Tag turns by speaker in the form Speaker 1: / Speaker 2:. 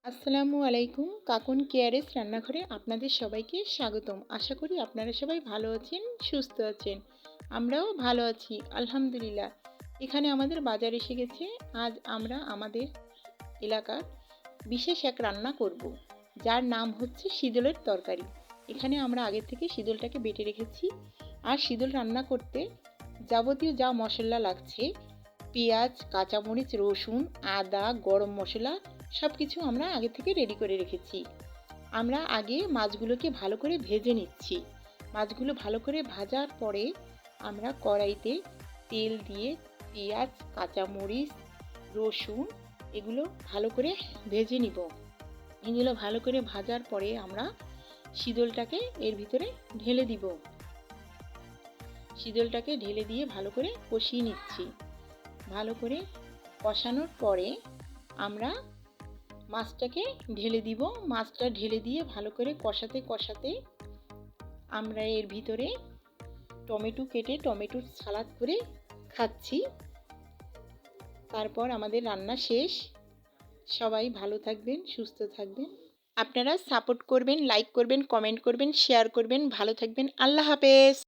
Speaker 1: আসসালামু আলাইকুম। কাকুন কেয়ারেস রান্নাঘরে আপনাদের সবাইকে স্বাগতম। আশা করি আপনারা সবাই ভালো আছেন, সুস্থ আছেন। আমরাও ভালো আছি আলহামদুলিল্লাহ। এখানে আমাদের বাজার এসে গেছে। আজ আমরা আমাদের এলাকার বিশেষ এক রান্না করব, যার নাম হচ্ছে শীদলের তরকারি। এখানে আমরা আগে থেকে শীদলটাকে বেটে রেখেছি। আর শীদল রান্না করতে যাবতীয় যা মশলা লাগছে, পেঁয়াজ, কাঁচামরিচ, রসুন, আদা, গরম মশলা সব কিছু আমরা আগে থেকে রেডি করে রেখেছি। আমরা আগে মাছগুলোকে ভালো করে ভেজে নিচ্ছি। মাছগুলো ভালো করে ভাজার পরে আমরা কড়াইতে তেল দিয়ে পেঁয়াজ, কাঁচামরিচ, রসুন এগুলো ভালো করে ভেজে নিব। এগুলো ভালো করে ভাজার পরে আমরা শীদলটাকে এর ভিতরে ঢেলে দিব। শীদলটাকে ঢেলে দিয়ে ভালো করে কষিয়ে নিচ্ছি। ভালো করে কষানোর পরে আমরা মাছটাকে ঢেলে দিব। মাছটা ঢেলে দিয়ে ভালো করে কষাতে কষাতে আমরা এর ভিতরে টমেটো কেটে টমেটোর সালাদ করে খাচ্ছি। তারপর আমাদের রান্না শেষ। সবাই ভালো থাকবেন, সুস্থ থাকবেন। আপনারা সাপোর্ট করবেন, লাইক করবেন, কমেন্ট করবেন, শেয়ার করবেন। ভালো থাকবেন। আল্লাহ হাফেজ।